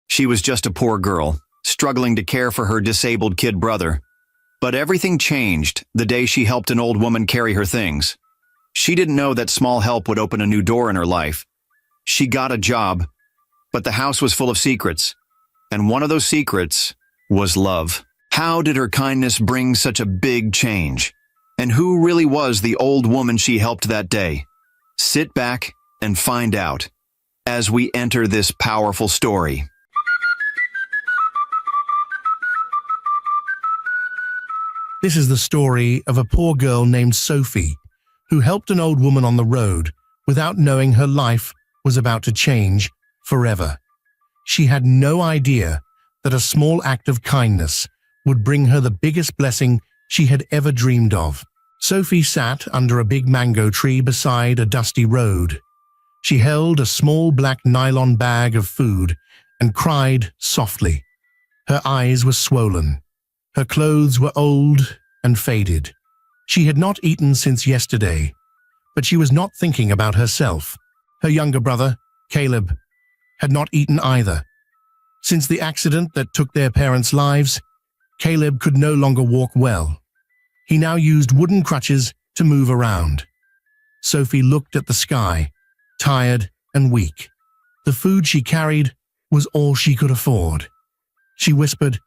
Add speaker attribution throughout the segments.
Speaker 1: She was just a poor girl, struggling to care for her disabled kid brother. But everything changed the day she helped an old woman carry her things. She didn't know that small help would open a new door in her life. She got a job, but the house was full of secrets. And one of those secrets was love. How did her kindness bring such a big change? And who really was the old woman she helped that day? Sit back and find out as we enter this powerful story.
Speaker 2: This is the story of a poor girl named Sophie, who helped an old woman on the road without knowing her life was about to change forever. She had no idea that a small act of kindness would bring her the biggest blessing she had ever dreamed of. Sophie sat under a big mango tree beside a dusty road. She held a small black nylon bag of food and cried softly. Her eyes were swollen. Her clothes were old and faded. She had not eaten since yesterday, but she was not thinking about herself. Her younger brother, Caleb, had not eaten either. Since the accident that took their parents' lives, Caleb could no longer walk well. He now used wooden crutches to move around. Sophie looked at the sky, tired and weak. The food she carried was all she could afford. She whispered,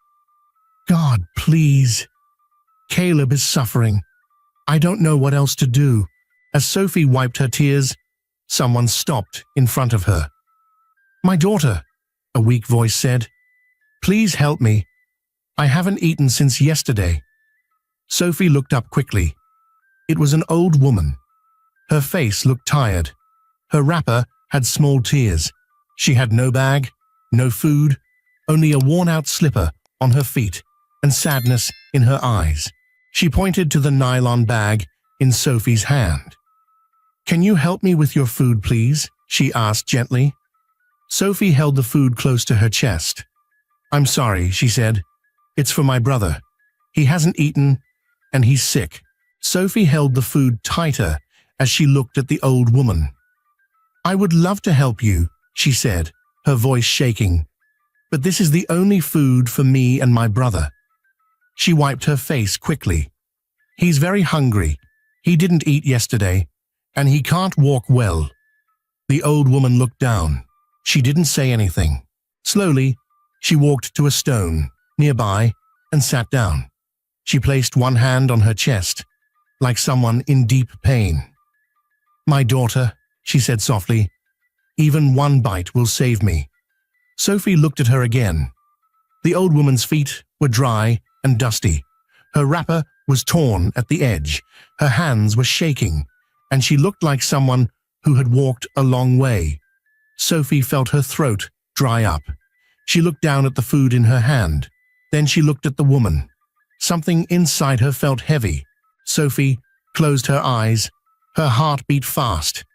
Speaker 2: "God, please. Caleb is suffering. I don't know what else to do." As Sophie wiped her tears, someone stopped in front of her. "My daughter," a weak voice said. "Please help me. I haven't eaten since yesterday." Sophie looked up quickly. It was an old woman. Her face looked tired. Her wrapper had small tears. She had no bag, no food, only a worn-out slipper on her feet and sadness in her eyes. She pointed to the nylon bag in Sophie's hand. "Can you help me with your food, please?" she asked gently. Sophie held the food close to her chest. "I'm sorry," she said. "It's for my brother. He hasn't eaten, and he's sick." Sophie held the food tighter as she looked at the old woman. "I would love to help you," she said, her voice shaking. "But this is the only food for me and my brother." She wiped her face quickly. "He's very hungry. He didn't eat yesterday, and he can't walk well." The old woman looked down. She didn't say anything. Slowly, she walked to a stone nearby and sat down. She placed one hand on her chest, like someone in deep pain. "My daughter," she said softly, "even one bite will save me." Sophie looked at her again. The old woman's feet were dry and dusty. Her wrapper was torn at the edge. Her hands were shaking, and she looked like someone who had walked a long way. Sophie felt her throat dry up. She looked down at the food in her hand. Then she looked at the woman. Something inside her felt heavy. Sophie closed her eyes. Her heart beat fast.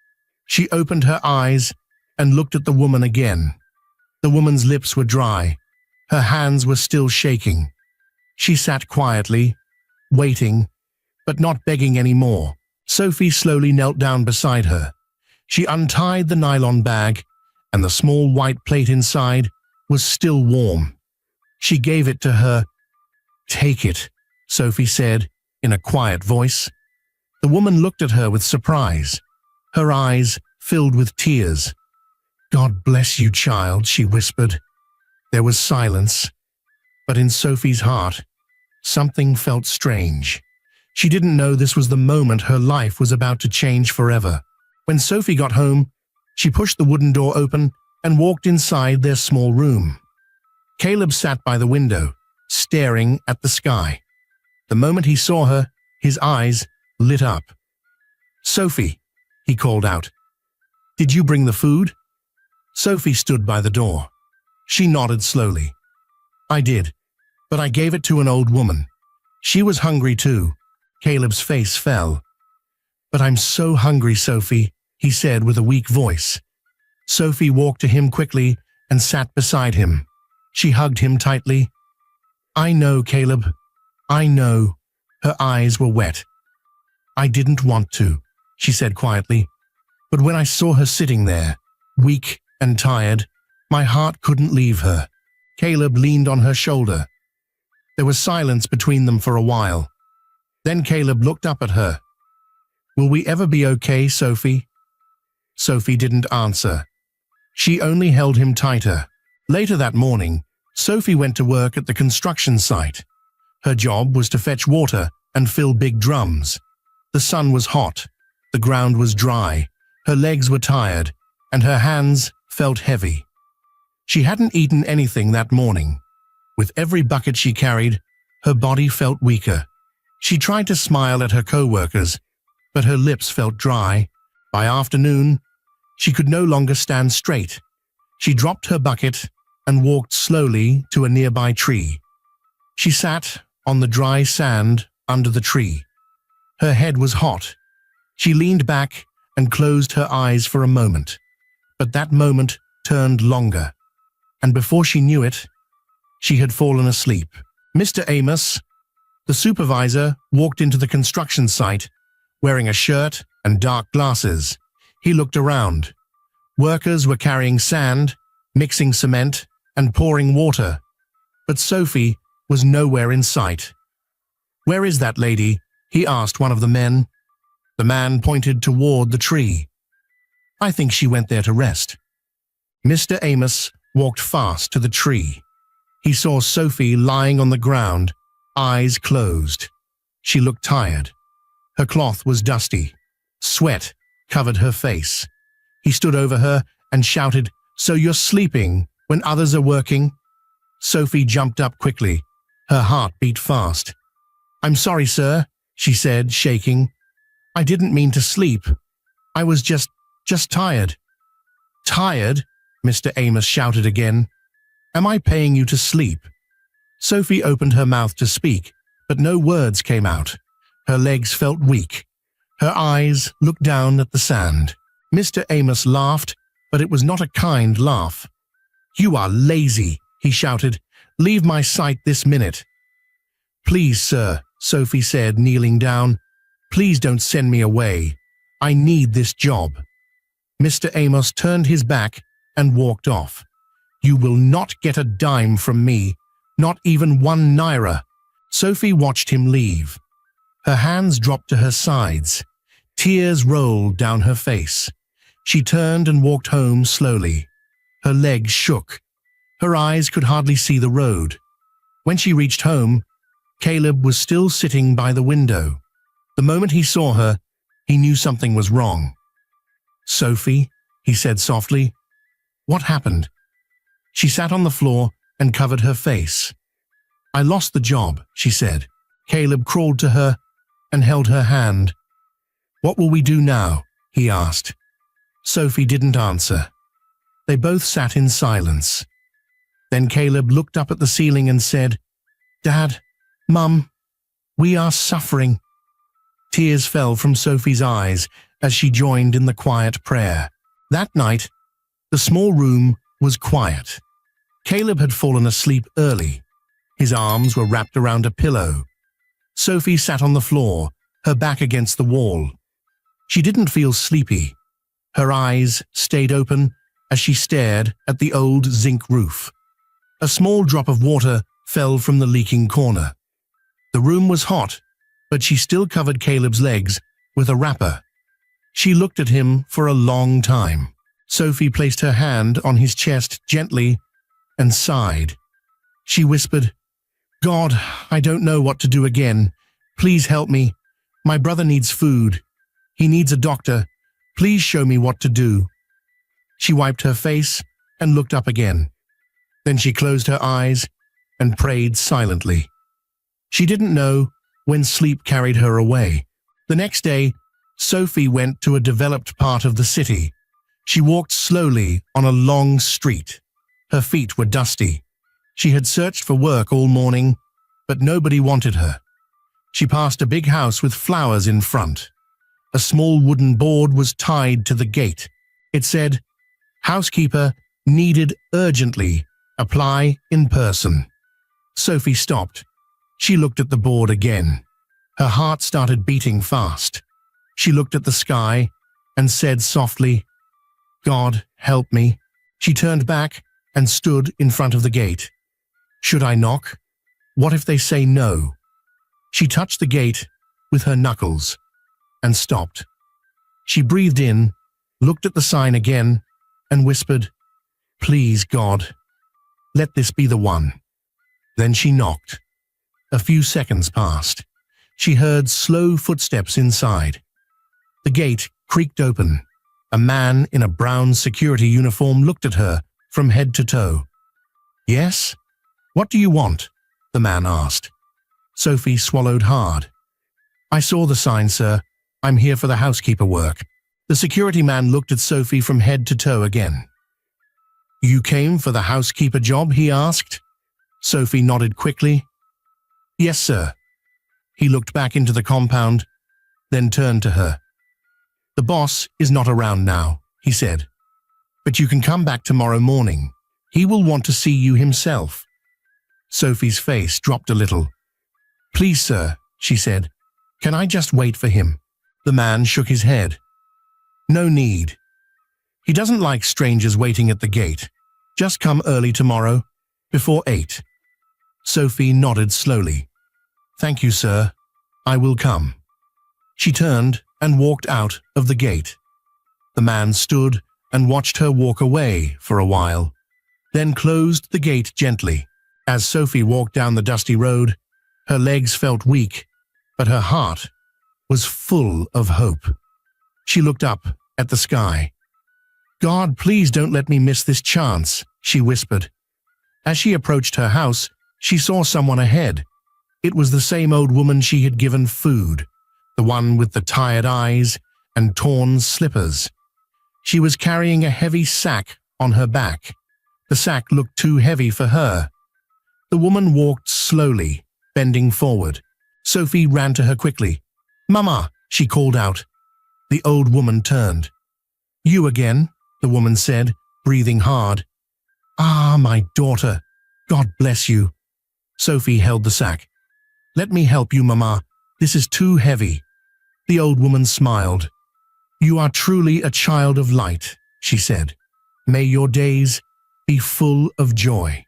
Speaker 2: She opened her eyes and looked at the woman again. The woman's lips were dry. Her hands were still shaking. She sat quietly, waiting, but not begging anymore. Sophie slowly knelt down beside her. She untied the nylon bag, and the small white plate inside was still warm. She gave it to her. "Take it," Sophie said in a quiet voice. The woman looked at her with surprise. Her eyes filled with tears. "God bless you, child," she whispered. There was silence, but in Sophie's heart, something felt strange. She didn't know this was the moment her life was about to change forever. When Sophie got home, she pushed the wooden door open and walked inside their small room. Caleb sat by the window, staring at the sky. The moment he saw her, his eyes lit up. "Sophie," he called out. "Did you bring the food?" Sophie stood by the door. She nodded slowly. "I did, but I gave it to an old woman. She was hungry too." Caleb's face fell. "But I'm so hungry, Sophie," he said with a weak voice. Sophie walked to him quickly and sat beside him. She hugged him tightly. "I know, Caleb. I know." Her eyes were wet. "I didn't want to," she said quietly. "But when I saw her sitting there, weak and tired, my heart couldn't leave her." Caleb leaned on her shoulder. There was silence between them for a while. Then Caleb looked up at her. "Will we ever be okay, Sophie?" Sophie didn't answer. She only held him tighter. Later that morning, Sophie went to work at the construction site. Her job was to fetch water and fill big drums. The sun was hot, the ground was dry, her legs were tired, and her hands felt heavy. She hadn't eaten anything that morning. With every bucket she carried, her body felt weaker. She tried to smile at her co-workers, but her lips felt dry. By afternoon, she could no longer stand straight. She dropped her bucket and walked slowly to a nearby tree. She sat on the dry sand under the tree. Her head was hot. She leaned back and closed her eyes for a moment. But that moment turned longer, and before she knew it, she had fallen asleep. Mr. Amos, the supervisor, walked into the construction site, wearing a shirt and dark glasses. He looked around. Workers were carrying sand, mixing cement, and pouring water. But Sophie was nowhere in sight. "Where is that lady?" he asked one of the men. The man pointed toward the tree. "I think she went there to rest." Mr. Amos walked fast to the tree. He saw Sophie lying on the ground, eyes closed. She looked tired. Her cloth was dusty. Sweat covered her face. He stood over her and shouted, "So you're sleeping when others are working?" Sophie jumped up quickly. Her heart beat fast. "I'm sorry, sir," she said, shaking. "I didn't mean to sleep. I was just tired." "Tired?" Mr. Amos shouted again. "Am I paying you to sleep?" Sophie opened her mouth to speak, but no words came out. Her legs felt weak. Her eyes looked down at the sand. Mr. Amos laughed, but it was not a kind laugh. "You are lazy," he shouted. "Leave my sight this minute." "Please, sir," Sophie said, kneeling down. "Please don't send me away. I need this job." Mr. Amos turned his back and walked off. "You will not get a dime from me, not even 1 naira." Sophie watched him leave. Her hands dropped to her sides. Tears rolled down her face. She turned and walked home slowly. Her legs shook. Her eyes could hardly see the road. When she reached home, Caleb was still sitting by the window. The moment he saw her, he knew something was wrong. "Sophie," he said softly, "what happened?" She sat on the floor and covered her face. "I lost the job," she said. Caleb crawled to her and held her hand. "What will we do now?" he asked. Sophie didn't answer. They both sat in silence. Then Caleb looked up at the ceiling and said, "Dad, Mum, we are suffering." Tears fell from Sophie's eyes as she joined in the quiet prayer. That night, the small room was quiet. Caleb had fallen asleep early. His arms were wrapped around a pillow. Sophie sat on the floor, her back against the wall. She didn't feel sleepy. Her eyes stayed open as she stared at the old zinc roof. A small drop of water fell from the leaking corner. The room was hot, but she still covered Caleb's legs with a wrapper. She looked at him for a long time. Sophie placed her hand on his chest gently and sighed. She whispered, "God, I don't know what to do again. Please help me. My brother needs food. He needs a doctor. Please show me what to do." She wiped her face and looked up again. Then she closed her eyes and prayed silently. She didn't know when sleep carried her away. The next day, Sophie went to a developed part of the city. She walked slowly on a long street. Her feet were dusty. She had searched for work all morning, but nobody wanted her. She passed a big house with flowers in front. A small wooden board was tied to the gate. It said, "Housekeeper needed urgently. Apply in person." Sophie stopped. She looked at the board again. Her heart started beating fast. She looked at the sky and said softly, "God, help me." She turned back and stood in front of the gate. Should I knock? What if they say no? She touched the gate with her knuckles and stopped. She breathed in, looked at the sign again, and whispered, "Please, God, let this be the one." Then she knocked. A few seconds passed. She heard slow footsteps inside. The gate creaked open. A man in a brown security uniform looked at her from head to toe. "Yes? What do you want?" the man asked. Sophie swallowed hard. "I saw the sign, sir. I'm here for the housekeeper work." The security man looked at Sophie from head to toe again. "You came for the housekeeper job?" he asked. Sophie nodded quickly. "Yes, sir." He looked back into the compound, then turned to her. "The boss is not around now," he said. "But you can come back tomorrow morning. He will want to see you himself." Sophie's face dropped a little. "Please, sir," she said. "Can I just wait for him?" The man shook his head. "No need. He doesn't like strangers waiting at the gate. Just come early tomorrow, before 8. Sophie nodded slowly. "Thank you, sir. I will come." She turned and walked out of the gate. The man stood and watched her walk away for a while, then closed the gate gently. As Sophie walked down the dusty road, her legs felt weak, but her heart was full of hope. She looked up at the sky. "God, please don't let me miss this chance," she whispered. As she approached her house, she saw someone ahead. It was the same old woman she had given food, the one with the tired eyes and torn slippers. She was carrying a heavy sack on her back. The sack looked too heavy for her. The woman walked slowly, bending forward. Sophie ran to her quickly. "Mama," she called out. The old woman turned. "You again?" the woman said, breathing hard. "Ah, my daughter. God bless you." Sophie held the sack. "Let me help you, Mama. This is too heavy." The old woman smiled. "You are truly a child of light," she said. "May your days be full of joy."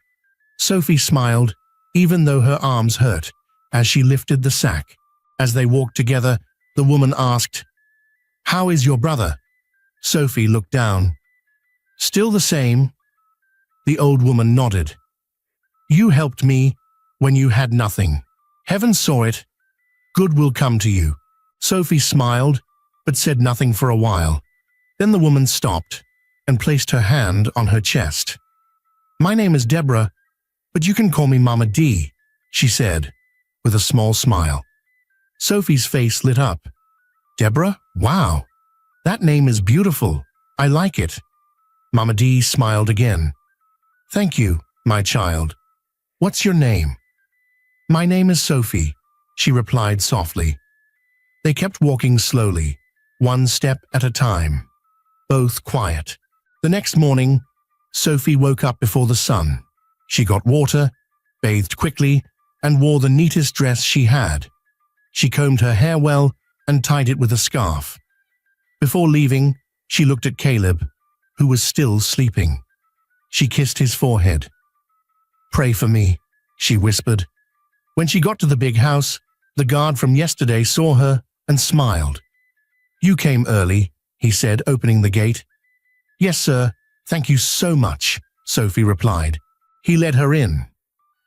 Speaker 2: Sophie smiled, even though her arms hurt, as she lifted the sack. As they walked together, the woman asked, "How is your brother?" Sophie looked down. "Still the same." The old woman nodded. "You helped me when you had nothing. Heaven saw it. Good will come to you." Sophie smiled, but said nothing for a while. Then the woman stopped and placed her hand on her chest. "My name is Deborah, but you can call me Mama D," she said, with a small smile. Sophie's face lit up. "Deborah? Wow! That name is beautiful. I like it." Mama D smiled again. "Thank you, my child. What's your name?" "My name is Sophie," she replied softly. They kept walking slowly, one step at a time, both quiet. The next morning, Sophie woke up before the sun. She got water, bathed quickly, and wore the neatest dress she had. She combed her hair well and tied it with a scarf. Before leaving, she looked at Caleb, who was still sleeping. She kissed his forehead. "Pray for me," she whispered. When she got to the big house, the guard from yesterday saw her and smiled. "You came early," he said, opening the gate. "Yes, sir. Thank you so much," Sophie replied. He led her in.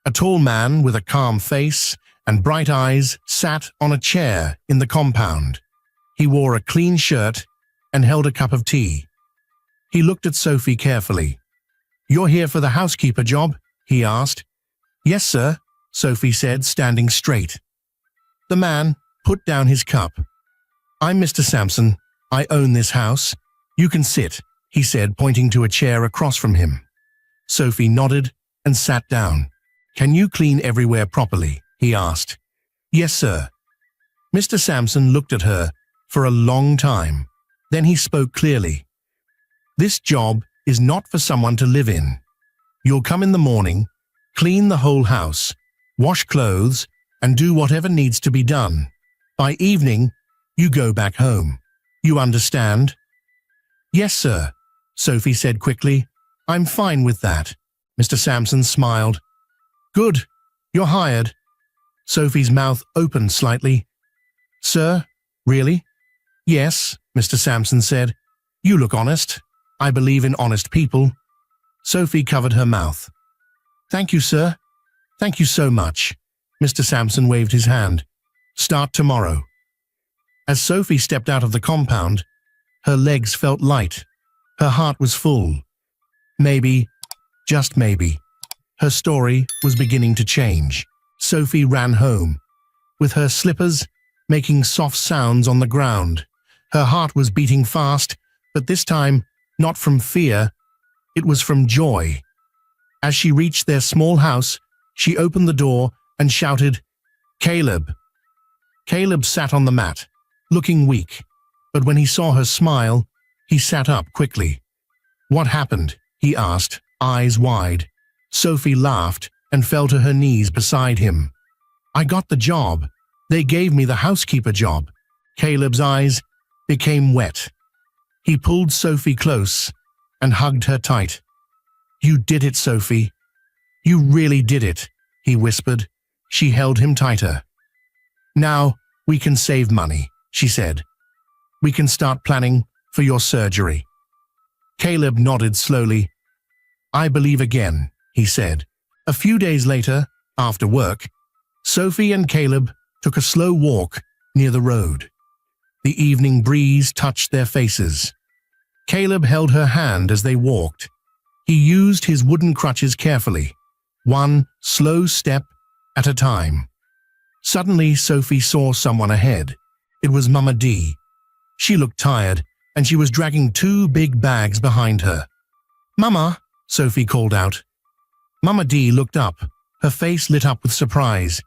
Speaker 2: A tall man with a calm face and bright eyes sat on a chair in the compound. He wore a clean shirt and held a cup of tea. He looked at Sophie carefully. "You're here for the housekeeper job?" he asked. "Yes, sir," Sophie said, standing straight. The man put down his cup. "I'm Mr. Sampson. I own this house. You can sit," he said, pointing to a chair across from him. Sophie nodded and sat down. "Can you clean everywhere properly?" he asked. "Yes, sir." Mr. Sampson looked at her for a long time. Then he spoke clearly. "This job is not for someone to live in. You'll come in the morning, clean the whole house, wash clothes, and do whatever needs to be done. By evening, you go back home. You understand?" "Yes, sir," Sophie said quickly. "I'm fine with that." Mr. Sampson smiled. Good, you're hired. Sophie's mouth opened slightly. Sir, really? Yes, Mr. Sampson said. You look honest. I believe in honest people. Sophie covered her mouth. Thank you, sir. Thank you so much. Mr. Sampson waved his hand. Start tomorrow. As Sophie stepped out of the compound, her legs felt light. Her heart was full. Maybe, just maybe, her story was beginning to change. Sophie ran home, with her slippers making soft sounds on the ground. Her heart was beating fast, but this time not from fear, it was from joy. As she reached their small house, she opened the door and shouted, Caleb. Caleb sat on the mat, looking weak, but when he saw her smile, he sat up quickly. What happened? He asked, eyes wide. Sophie laughed and fell to her knees beside him. I got the job. They gave me the housekeeper job. Caleb's eyes became wet. He pulled Sophie close and hugged her tight. You did it, Sophie. You really did it, he whispered. She held him tighter. Now we can save money, she said. We can start planning for your surgery. Caleb nodded slowly. I believe again, he said. A few days later, after work, Sophie and Caleb took a slow walk near the road. The evening breeze touched their faces. Caleb held her hand as they walked. He used his wooden crutches carefully, one slow step at a time. Suddenly, Sophie saw someone ahead. It was Mama D. She looked tired, and she was dragging 2 big bags behind her. Mama, Sophie called out. Mama D looked up, her face lit up with surprise.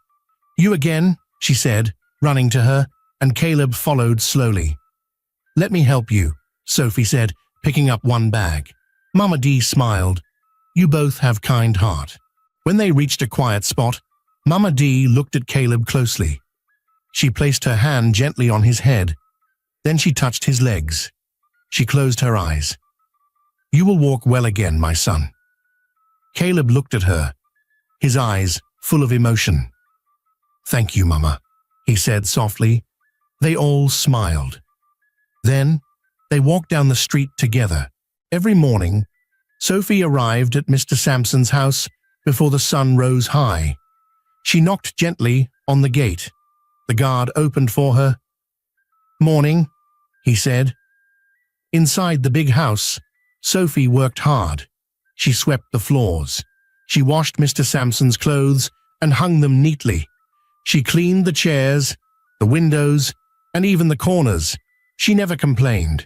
Speaker 2: You again, she said, running to her, and Caleb followed slowly. Let me help you, Sophie said, picking up one bag. Mama D smiled. You both have kind heart. When they reached a quiet spot, Mama D looked at Caleb closely. She placed her hand gently on his head. Then she touched his legs. She closed her eyes. You will walk well again, my son. Caleb looked at her, his eyes full of emotion. Thank you, Mama, he said softly. They all smiled. Then they walked down the street together. Every morning, Sophie arrived at Mr. Sampson's house before the sun rose high. She knocked gently on the gate. The guard opened for her. Morning, he said. Inside the big house, Sophie worked hard. She swept the floors. She washed Mr. Sampson's clothes and hung them neatly. She cleaned the chairs, the windows, and even the corners. She never complained.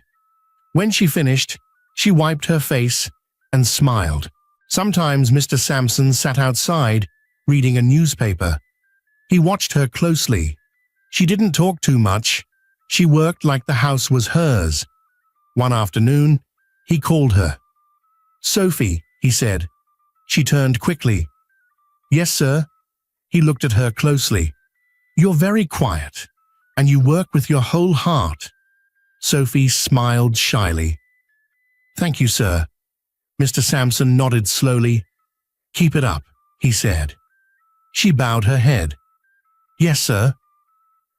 Speaker 2: When she finished, she wiped her face and smiled. Sometimes Mr. Sampson sat outside, reading a newspaper. He watched her closely. She didn't talk too much. She worked like the house was hers. One afternoon, he called her. Sophie, he said. She turned quickly. Yes, sir. He looked at her closely. You're very quiet, and you work with your whole heart. Sophie smiled shyly. Thank you, sir. Mr. Sampson nodded slowly. Keep it up, he said. She bowed her head. Yes, sir.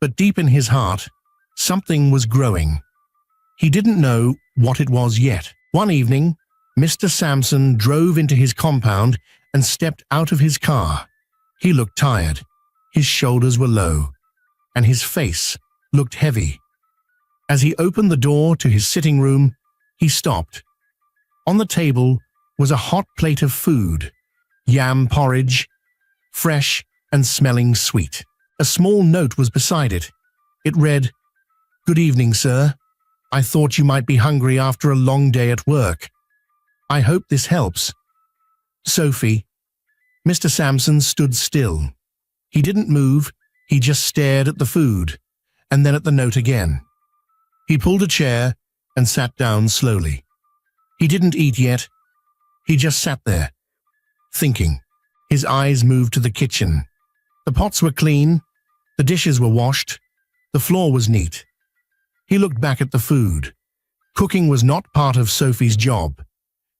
Speaker 2: But deep in his heart, something was growing. He didn't know what it was yet. One evening, Mr. Sampson drove into his compound and stepped out of his car. He looked tired. His shoulders were low, and his face looked heavy. As he opened the door to his sitting room, he stopped. On the table was a hot plate of food, yam porridge, fresh and smelling sweet. A small note was beside it. It read, Good evening, sir. I thought you might be hungry after a long day at work. I hope this helps. Sophie. Mr. Sampson stood still. He didn't move, he just stared at the food, and then at the note again. He pulled a chair and sat down slowly. He didn't eat yet. He just sat there, thinking. His eyes moved to the kitchen. The pots were clean, the dishes were washed, the floor was neat. He looked back at the food. Cooking was not part of Sophie's job.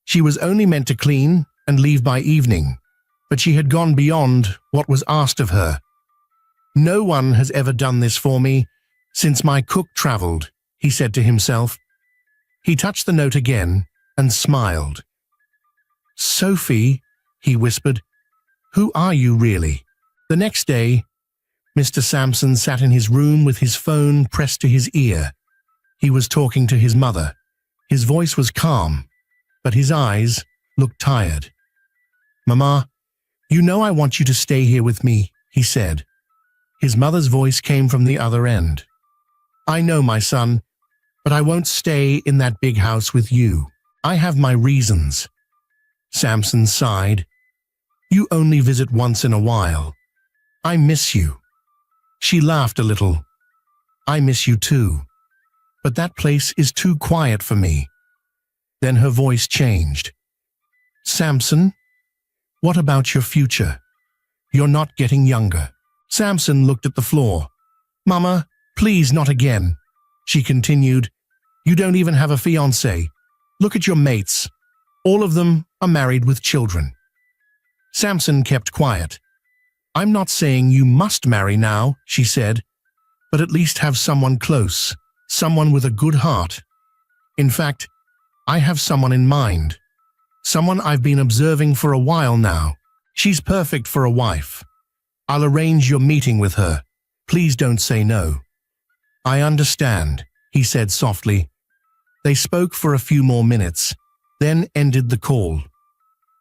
Speaker 2: She was only meant to clean and leave by evening. but she had gone beyond what was asked of her. "No one has ever done this for me since my cook traveled," he said to himself. He touched the note again and smiled. "Sophie," he whispered, "who are you really?" The next day, Mr. Sampson sat in his room with his phone pressed to his ear. He was talking to his mother. His voice was calm, but his eyes looked tired. "Mama, you know I want you to stay here with me," he said. His mother's voice came from the other end. "I know, my son, but I won't stay in that big house with you. I have my reasons." Sampson sighed. "You only visit once in a while. I miss you." She laughed a little. "I miss you too. But that place is too quiet for me." Then her voice changed. "Sampson, what about your future? You're not getting younger." Sampson looked at the floor. "Mama, please not again," she continued. "You don't even have a fiancé. Look at your mates. All of them are married with children." Sampson kept quiet. "I'm not saying you must marry now," she said, "but at least have someone close, someone with a good heart. In fact, I have someone in mind, someone I've been observing for a while now. She's perfect for a wife. I'll arrange your meeting with her. Please don't say no." "I understand," he said softly. They spoke for a few more minutes, then ended the call.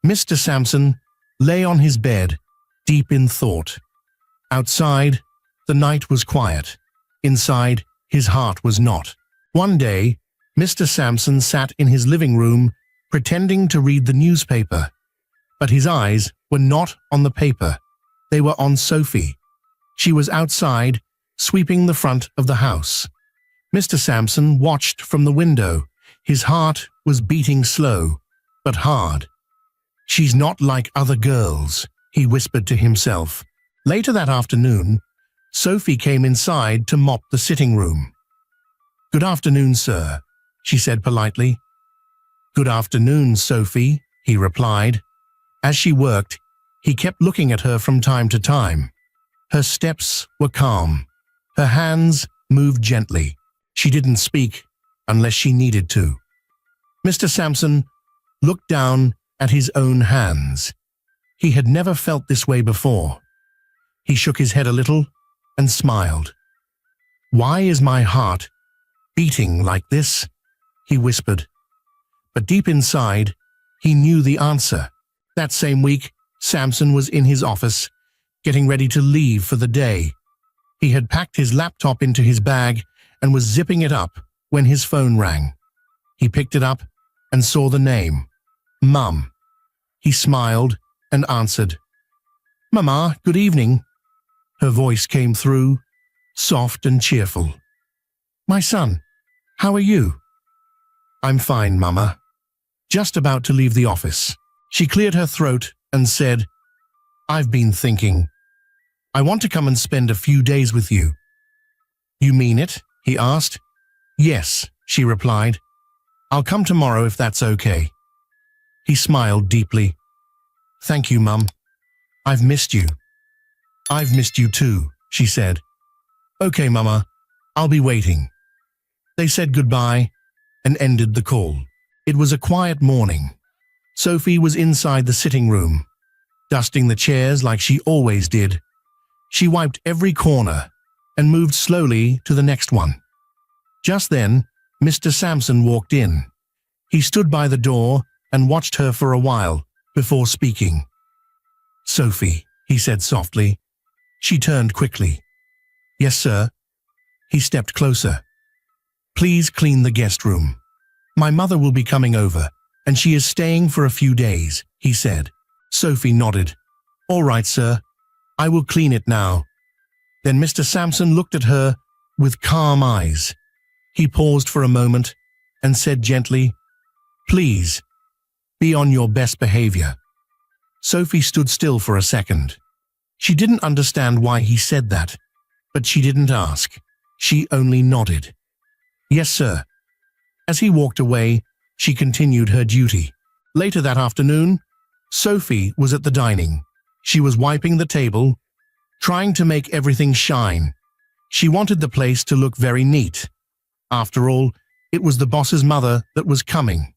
Speaker 2: Mr. Sampson lay on his bed, deep in thought. Outside, the night was quiet. Inside, his heart was not. One day, Mr. Sampson sat in his living room, pretending to read the newspaper. But his eyes were not on the paper. They were on Sophie. She was outside, sweeping the front of the house. Mr. Sampson watched from the window. His heart was beating slow, but hard. "She's not like other girls," he whispered to himself. Later that afternoon, Sophie came inside to mop the sitting room. "Good afternoon, sir," she said politely. "Good afternoon, Sophie," he replied. As she worked, he kept looking at her from time to time. Her steps were calm. Her hands moved gently. She didn't speak unless she needed to. Mr. Sampson looked down at his own hands. He had never felt this way before. He shook his head a little and smiled. "Why is my heart beating like this?" he whispered. But deep inside, he knew the answer. That same week, Sampson was in his office, getting ready to leave for the day. He had packed his laptop into his bag and was zipping it up when his phone rang. He picked it up and saw the name, Mum. He smiled and answered. "Mama, good evening." Her voice came through, soft and cheerful. "My son, how are you?" "I'm fine, Mama. Just about to leave the office." She cleared her throat and said, "I've been thinking. I want to come and spend a few days with you." "You mean it?" he asked. "Yes," she replied. "I'll come tomorrow if that's okay." He smiled deeply. "Thank you, Mum. I've missed you." "I've missed you too," she said. "Okay, Mama, I'll be waiting." They said goodbye and ended the call. It was a quiet morning. Sophie was inside the sitting room, dusting the chairs like she always did. She wiped every corner and moved slowly to the next one. Just then, Mr. Sampson walked in. He stood by the door and watched her for a while before speaking. "Sophie," he said softly. She turned quickly. "Yes, sir." He stepped closer. "Please clean the guest room. My mother will be coming over, and she is staying for a few days," he said. Sophie nodded. "All right, sir. I will clean it now." Then Mr. Sampson looked at her with calm eyes. He paused for a moment and said gently, "Please, be on your best behavior." Sophie stood still for a second. She didn't understand why he said that, but she didn't ask. She only nodded. "Yes, sir." As he walked away, she continued her duty. Later that afternoon, Sophie was at the dining. She was wiping the table, trying to make everything shine. She wanted the place to look very neat. After all, it was the boss's mother that was coming.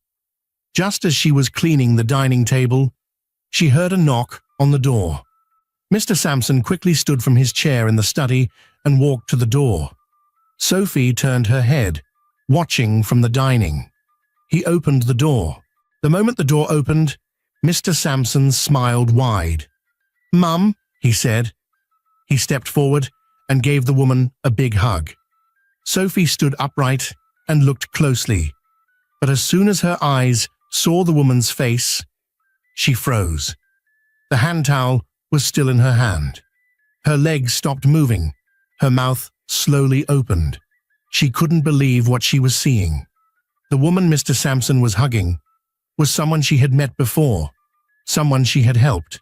Speaker 2: Just as she was cleaning the dining table, she heard a knock on the door. Mr. Sampson quickly stood from his chair in the study and walked to the door. Sophie turned her head, watching from the dining. He opened the door. The moment the door opened, Mr. Sampson smiled wide. "Mum," he said. He stepped forward and gave the woman a big hug. Sophie stood upright and looked closely, but as soon as her eyes saw the woman's face, she froze. The hand towel was still in her hand. Her legs stopped moving. Her mouth slowly opened. She couldn't believe what she was seeing. The woman Mr. Sampson was hugging was someone she had met before, someone she had helped.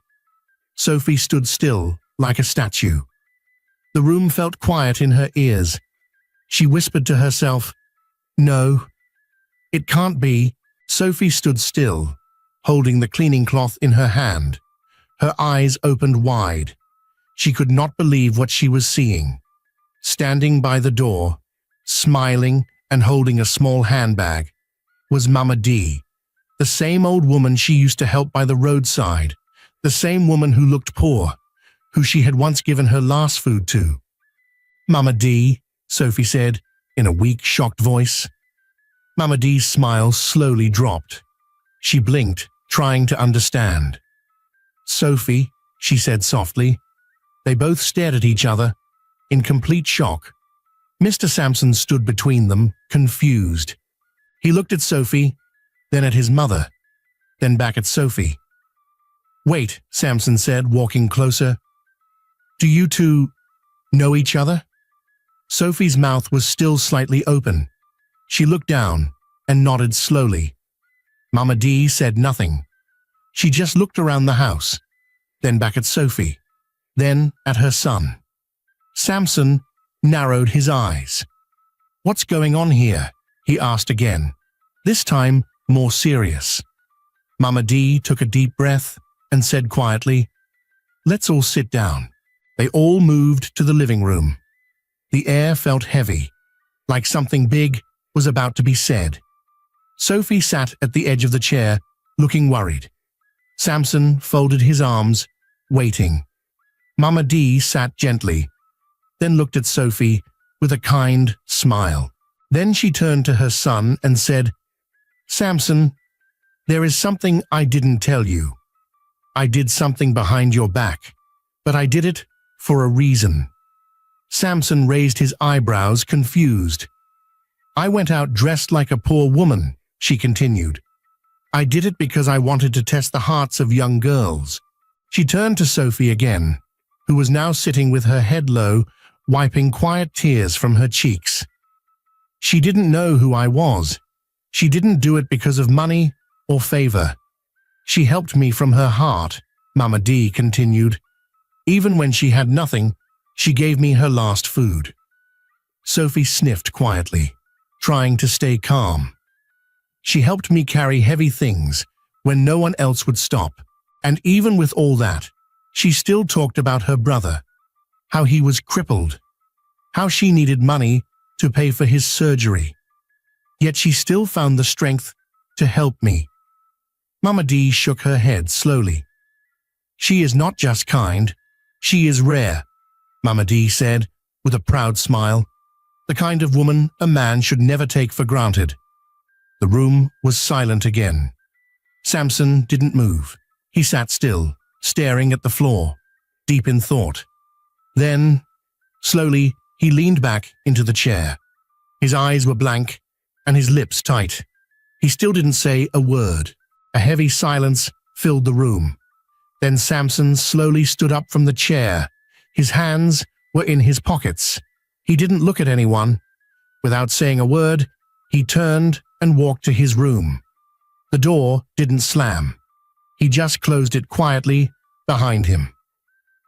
Speaker 2: Sophie stood still, like a statue. The room felt quiet in her ears. She whispered to herself, "No, it can't be." Sophie stood still, holding the cleaning cloth in her hand. Her eyes opened wide. She could not believe what she was seeing. Standing by the door, smiling and holding a small handbag, was Mama D, the same old woman she used to help by the roadside, the same woman who looked poor, who she had once given her last food to. "Mama D," Sophie said, in a weak, shocked voice. Mama D's smile slowly dropped. She blinked, trying to understand. "Sophie," she said softly. They both stared at each other, in complete shock. Mr. Sampson stood between them, confused. He looked at Sophie, then at his mother, then back at Sophie. "Wait," Sampson said, walking closer. "Do you two know each other?" Sophie's mouth was still slightly open. She looked down and nodded slowly. Mama D said nothing. She just looked around the house, then back at Sophie, then at her son. Sampson narrowed his eyes. "What's going on here?" he asked again, this time more serious. Mama D took a deep breath and said quietly, "Let's all sit down." They all moved to the living room. The air felt heavy, like something big was about to be said. Sophie sat at the edge of the chair, looking worried. Sampson folded his arms, waiting. Mama D sat gently, then looked at Sophie with a kind smile. Then she turned to her son and said, "Sampson, there is something I didn't tell you. I did something behind your back, but I did it for a reason." Sampson raised his eyebrows, confused. "I went out dressed like a poor woman," she continued. "I did it because I wanted to test the hearts of young girls." She turned to Sophie again, who was now sitting with her head low, wiping quiet tears from her cheeks. "She didn't know who I was. She didn't do it because of money or favor. She helped me from her heart," Mama D continued. "Even when she had nothing, she gave me her last food." Sophie sniffed quietly, trying to stay calm. "She helped me carry heavy things when no one else would stop. And even with all that, she still talked about her brother, how he was crippled, how she needed money to pay for his surgery. Yet she still found the strength to help me." Mama D shook her head slowly. "She is not just kind, she is rare," Mama D said with a proud smile. "The kind of woman a man should never take for granted." The room was silent again. Sampson didn't move. He sat still, staring at the floor, deep in thought. Then, slowly, he leaned back into the chair. His eyes were blank and his lips tight. He still didn't say a word. A heavy silence filled the room. Then Sampson slowly stood up from the chair. His hands were in his pockets. He didn't look at anyone. Without saying a word, he turned and walked to his room. The door didn't slam. He just closed it quietly behind him.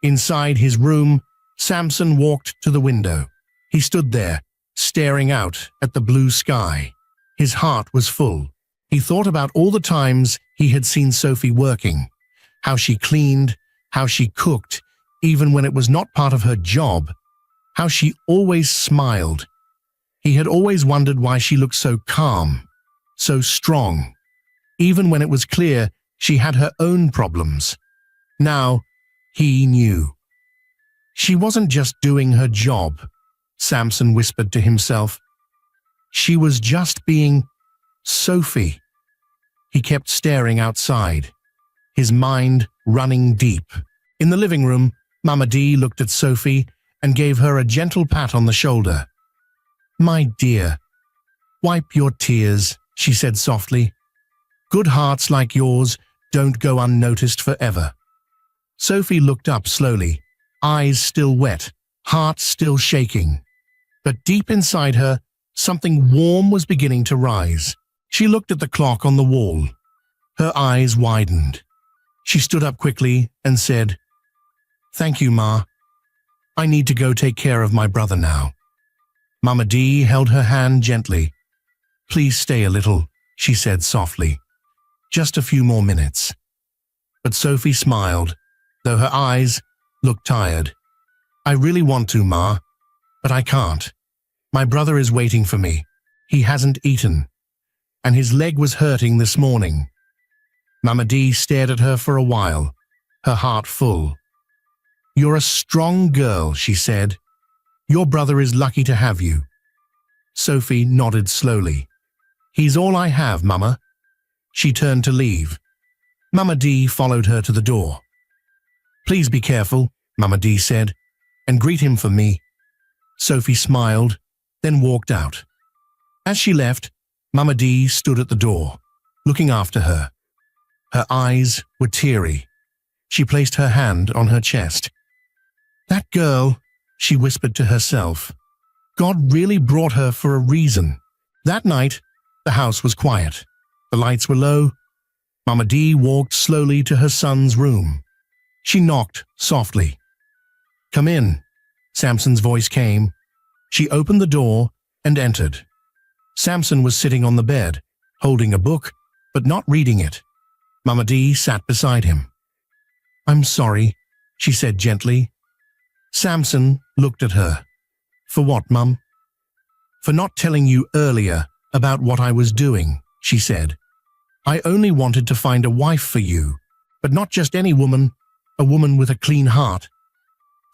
Speaker 2: Inside his room, Sampson walked to the window. He stood there, staring out at the blue sky. His heart was full. He thought about all the times he had seen Sophie working, how she cleaned, how she cooked, even when it was not part of her job, how she always smiled. He had always wondered why she looked so calm, so strong, even when it was clear she had her own problems. Now, he knew. She wasn't just doing her job, Samson whispered to himself. She was just being Sophie. He kept staring outside, his mind running deep. In the living room, Mama D looked at Sophie and gave her a gentle pat on the shoulder. "My dear, wipe your tears," she said softly. "Good hearts like yours don't go unnoticed forever." Sophie looked up slowly, eyes still wet, heart still shaking. But deep inside her, something warm was beginning to rise. She looked at the clock on the wall. Her eyes widened. She stood up quickly and said, "Thank you, Ma. I need to go take care of my brother now." Mama D held her hand gently. "Please stay a little," she said softly. "Just a few more minutes." But Sophie smiled, though her eyes looked tired. "I really want to, Ma, but I can't. My brother is waiting for me. He hasn't eaten, and his leg was hurting this morning." Mama D stared at her for a while, her heart full. "You're a strong girl," she said. "Your brother is lucky to have you." Sophie nodded slowly. "He's all I have, Mama." She turned to leave. Mama D followed her to the door. "Please be careful," Mama D said, "and greet him for me." Sophie smiled, then walked out. As she left, Mama D stood at the door, looking after her. Her eyes were teary. She placed her hand on her chest. "That girl," she whispered to herself. "God really brought her for a reason." That night, the house was quiet. The lights were low. Mama D walked slowly to her son's room. She knocked softly. "Come in," Samson's voice came. She opened the door and entered. Samson was sitting on the bed, holding a book, but not reading it. Mama D sat beside him. "I'm sorry," she said gently. Samson looked at her. "For what, Mum?" "For not telling you earlier about what I was doing," she said. "I only wanted to find a wife for you, but not just any woman, a woman with a clean heart."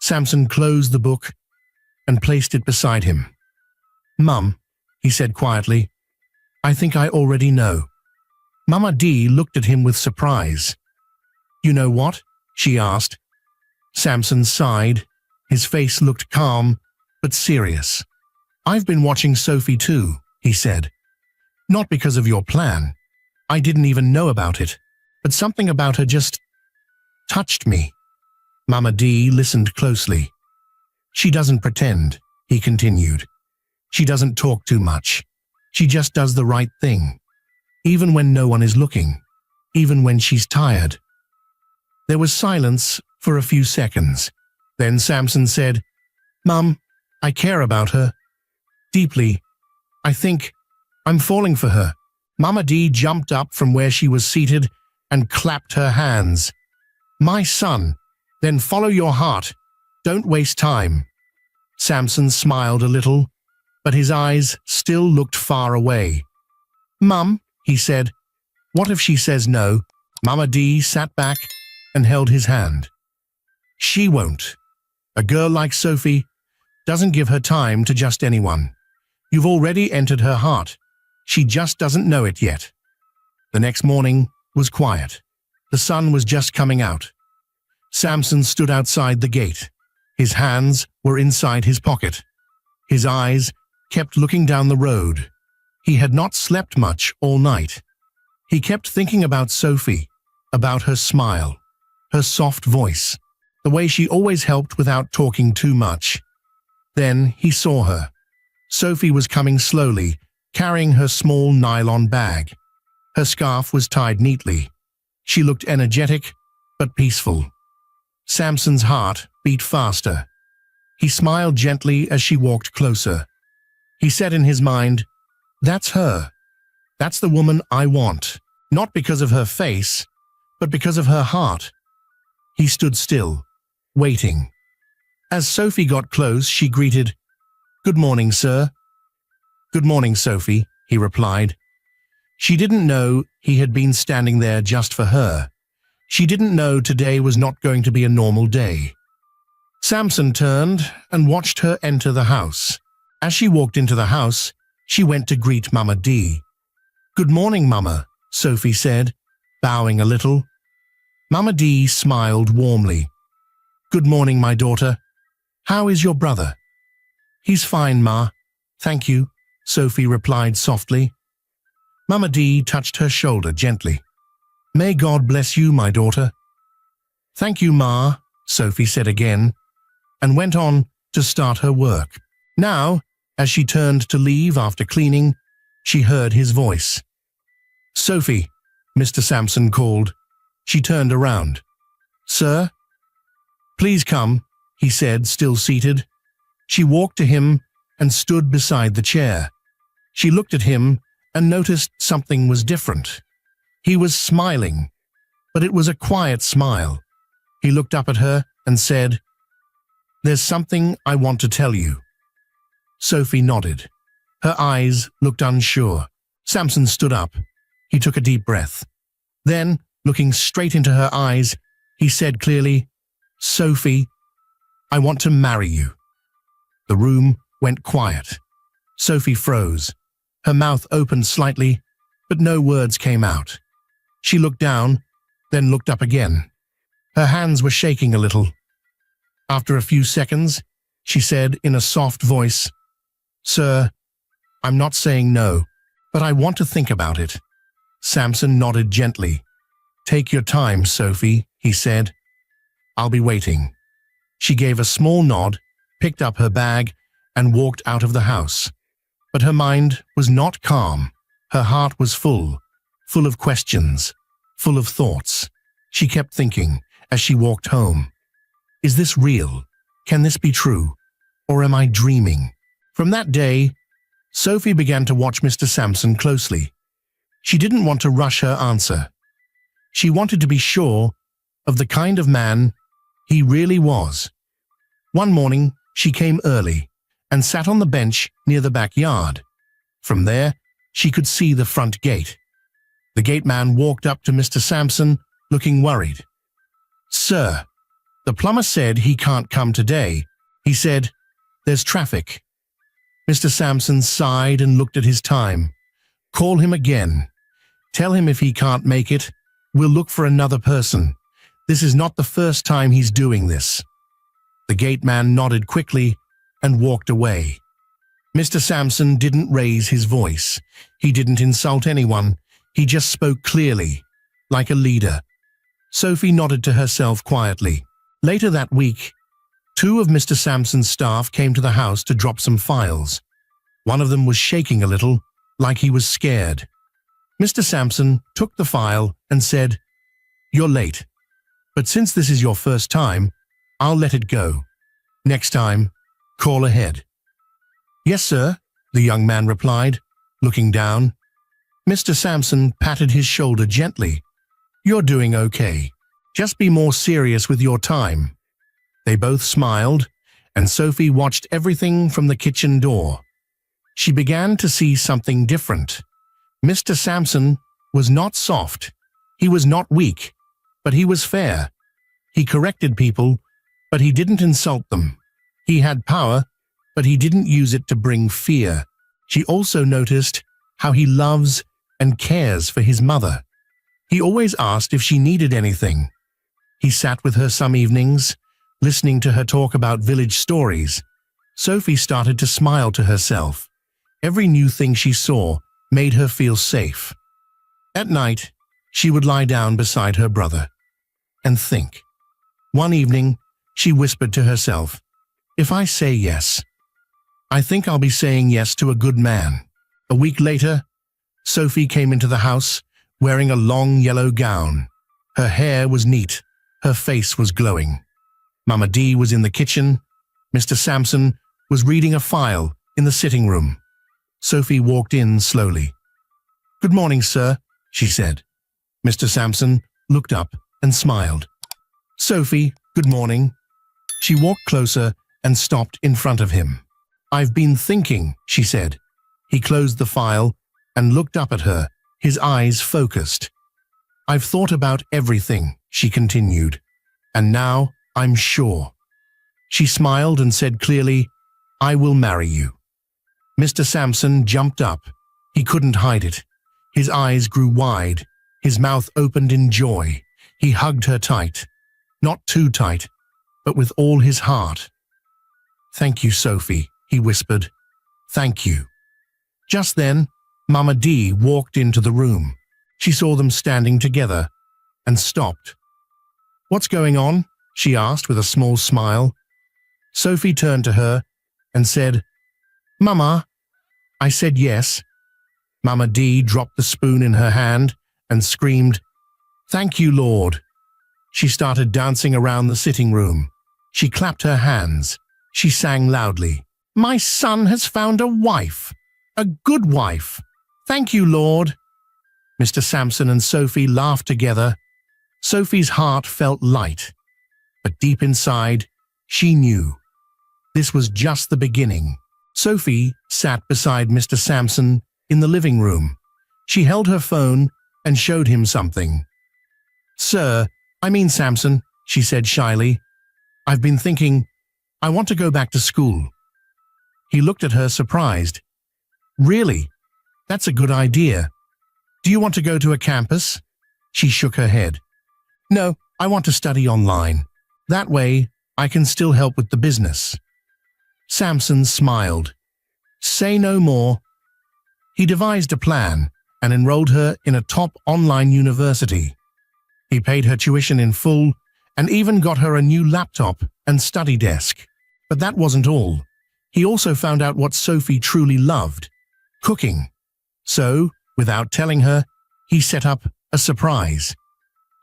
Speaker 2: Samson closed the book and placed it beside him. "Mum," he said quietly, "I think I already know." Mama D looked at him with surprise. "You know what?" she asked. Samson sighed. His face looked calm, but serious. "I've been watching Sophie too," he said. "Not because of your plan. I didn't even know about it, but something about her just touched me." Mama D listened closely. "She doesn't pretend," he continued. "She doesn't talk too much. She just does the right thing, even when no one is looking, even when she's tired." There was silence for a few seconds. Then Samson said, "Mum, I care about her. Deeply. I think I'm falling for her." Mama D jumped up from where she was seated and clapped her hands. "My son, then follow your heart. Don't waste time." Samson smiled a little, but his eyes still looked far away. "Mum," he said, "what if she says no?" Mama D sat back and held his hand. "She won't. A girl like Sophie doesn't give her time to just anyone. You've already entered her heart. She just doesn't know it yet." The next morning was quiet. The sun was just coming out. Samson stood outside the gate. His hands were inside his pocket. His eyes kept looking down the road. He had not slept much all night. He kept thinking about Sophie, about her smile, her soft voice, the way she always helped without talking too much. Then he saw her. Sophie was coming slowly, carrying her small nylon bag. Her scarf was tied neatly. She looked energetic, but peaceful. Samson's heart beat faster. He smiled gently as she walked closer. He said in his mind, "That's her. That's the woman I want, not because of her face, but because of her heart." He stood still, waiting. As Sophie got close, she greeted, "Good morning, sir." "Good morning, Sophie," he replied. She didn't know he had been standing there just for her. She didn't know today was not going to be a normal day. Samson turned and watched her enter the house. As she walked into the house, she went to greet Mama D. "Good morning, Mama," Sophie said, bowing a little. Mama D smiled warmly. "Good morning, my daughter. How is your brother?" "He's fine, Ma. Thank you," Sophie replied softly. Mama D touched her shoulder gently. "May God bless you, my daughter." "Thank you, Ma," Sophie said again, and went on to start her work. Now, as she turned to leave after cleaning, she heard his voice. "Sophie," Mr. Sampson called. She turned around. "Sir?" "Please come," he said, still seated. She walked to him and stood beside the chair. She looked at him and noticed something was different. He was smiling, but it was a quiet smile. He looked up at her and said, "There's something I want to tell you." Sophie nodded. Her eyes looked unsure. Samson stood up. He took a deep breath. Then, looking straight into her eyes, he said clearly, "Sophie, I want to marry you." The room went quiet. Sophie froze. Her mouth opened slightly, but no words came out. She looked down, then looked up again. Her hands were shaking a little. After a few seconds, she said in a soft voice, "Sir, I'm not saying no, but I want to think about it." Samson nodded gently. "Take your time, Sophie," he said. "I'll be waiting." She gave a small nod, picked up her bag, and walked out of the house. But her mind was not calm. Her heart was full of questions, full of thoughts. She kept thinking as she walked home, "Is this real? Can this be true? Or am I dreaming?" From that day, Sophie began to watch Mr. Sampson closely. She didn't want to rush her answer. She wanted to be sure of the kind of man he really was. One morning, she came early and sat on the bench near the backyard. From there, she could see the front gate. The gateman walked up to Mr. Sampson, looking worried. "Sir, the plumber said he can't come today. He said, there's traffic." Mr. Sampson sighed and looked at his time. "Call him again. Tell him if he can't make it, we'll look for another person. This is not the first time he's doing this." The gateman nodded quickly and walked away. Mr. Sampson didn't raise his voice. He didn't insult anyone. He just spoke clearly, like a leader. Sophie nodded to herself quietly. Later that week, 2 of Mr. Sampson's staff came to the house to drop some files. One of them was shaking a little, like he was scared. Mr. Sampson took the file and said, "You're late, but since this is your first time, I'll let it go. Next time, call ahead." "Yes, sir," the young man replied, looking down. Mr. Sampson patted his shoulder gently. "You're doing okay. Just be more serious with your time." They both smiled, and Sophie watched everything from the kitchen door. She began to see something different. Mr. Sampson was not soft. He was not weak, but he was fair. He corrected people, but he didn't insult them. He had power, but he didn't use it to bring fear. She also noticed how he loves and cares for his mother. He always asked if she needed anything. He sat with her some evenings, listening to her talk about village stories. Sophie started to smile to herself. Every new thing she saw made her feel safe. At night, she would lie down beside her brother and think. One evening, she whispered to herself, "If I say yes, I think I'll be saying yes to a good man." A week later, Sophie came into the house wearing a long yellow gown. Her hair was neat. Her face was glowing. Mama D was in the kitchen. Mr. Sampson was reading a file in the sitting room. Sophie walked in slowly. "Good morning, sir," she said. Mr. Sampson looked up and smiled. "Sophie, good morning." She walked closer and stopped in front of him. "I've been thinking," she said. He closed the file and looked up at her, his eyes focused. "I've thought about everything," she continued, "and now I'm sure." She smiled and said clearly, "I will marry you." Mr. Sampson jumped up. He couldn't hide it. His eyes grew wide. His mouth opened in joy. He hugged her tight. Not too tight, but with all his heart. "Thank you, Sophie," he whispered. "Thank you." Just then, Mama D walked into the room. She saw them standing together and stopped. "What's going on?" she asked with a small smile. Sophie turned to her and said, "Mama." I said yes. Mama D dropped the spoon in her hand and screamed, "Thank you, Lord." She started dancing around the sitting room. She clapped her hands. She sang loudly, "My son has found a wife, a good wife. Thank you, Lord." Mr. Sampson and Sophie laughed together. Sophie's heart felt light, but deep inside, she knew this was just the beginning. Sophie sat beside Mr. Sampson in the living room. She held her phone and showed him something. Sampson," she said shyly. "I've been thinking, I want to go back to school." He looked at her surprised. "Really? That's a good idea. Do you want to go to a campus?" She shook her head. "No, I want to study online. That way, I can still help with the business." Sampson smiled. "Say no more." He devised a plan and enrolled her in a top online university. He paid her tuition in full and even got her a new laptop and study desk. But that wasn't all. He also found out what Sophie truly loved: cooking. So, without telling her, he set up a surprise.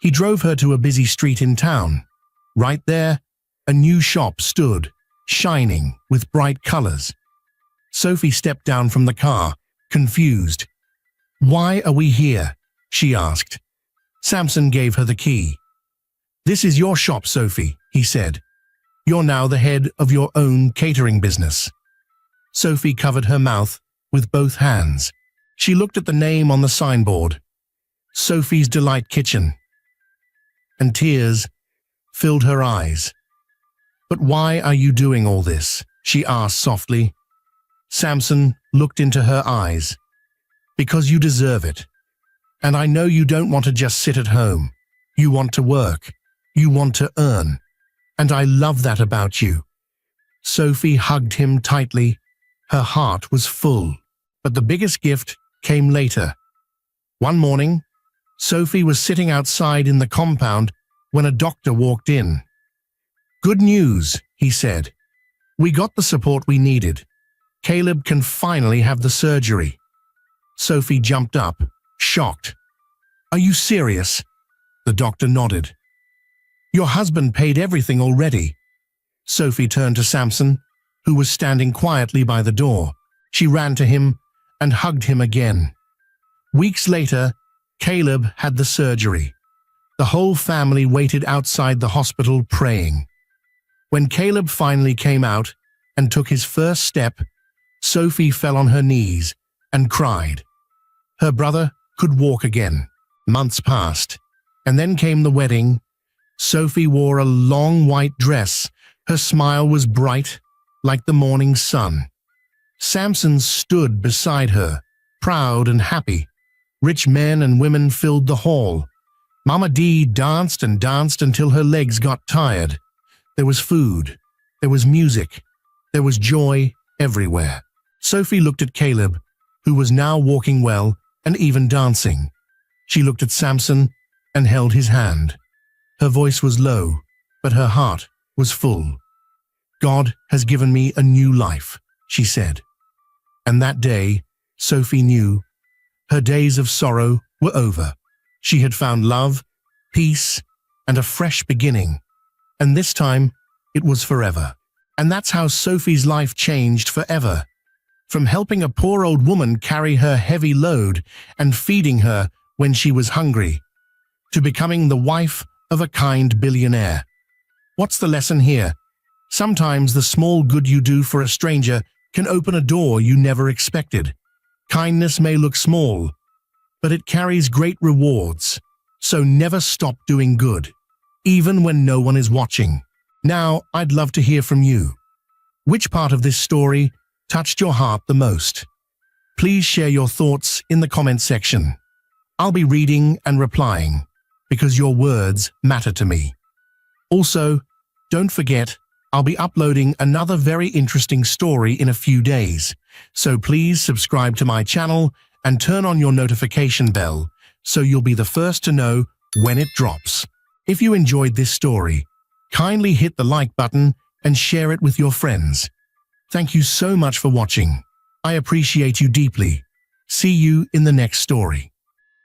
Speaker 2: He drove her to a busy street in town. Right there, a new shop stood, shining with bright colors. Sophie stepped down from the car, confused. "Why are we here?" she asked. Sampson gave her the key. "This is your shop, Sophie," he said. "You're now the head of your own catering business." Sophie covered her mouth with both hands. She looked at the name on the signboard, Sophie's Delight Kitchen, and tears filled her eyes. "But why are you doing all this?" she asked softly. Sampson looked into her eyes. "Because you deserve it. And I know you don't want to just sit at home. You want to work. You want to earn. And I love that about you." Sophie hugged him tightly. Her heart was full. But the biggest gift came later. One morning, Sophie was sitting outside in the compound when a doctor walked in. "Good news," he said. "We got the support we needed. Caleb can finally have the surgery." Sophie jumped up, shocked. "Are you serious?" The doctor nodded. "Your husband paid everything already." Sophie turned to Sampson, who was standing quietly by the door. She ran to him and hugged him again. Weeks later, Caleb had the surgery. The whole family waited outside the hospital praying. When Caleb finally came out and took his first step, Sophie fell on her knees and cried. Her brother could walk again. Months passed, and then came the wedding. Sophie wore a long white dress. Her smile was bright, like the morning sun. Sampson stood beside her, proud and happy. Rich men and women filled the hall. Mama D danced and danced until her legs got tired. There was food. There was music. There was joy everywhere. Sophie looked at Caleb, who was now walking well and even dancing. She looked at Sampson and held his hand. Her voice was low, but her heart was full. "God has given me a new life," she said. And that day, Sophie knew her days of sorrow were over. She had found love, peace, and a fresh beginning. And this time, it was forever. And that's how Sophie's life changed forever. From helping a poor old woman carry her heavy load and feeding her when she was hungry, to becoming the wife of a kind billionaire. What's the lesson here? Sometimes the small good you do for a stranger can open a door you never expected. Kindness may look small, but it carries great rewards. So never stop doing good, even when no one is watching. Now, I'd love to hear from you. Which part of this story touched your heart the most? Please share your thoughts in the comment section. I'll be reading and replying because your words matter to me. Also, don't forget, I'll be uploading another very interesting story in a few days, so please subscribe to my channel and turn on your notification bell so you'll be the first to know when it drops. If you enjoyed this story, kindly hit the like button and share it with your friends. Thank you so much for watching. I appreciate you deeply. See you in the next story.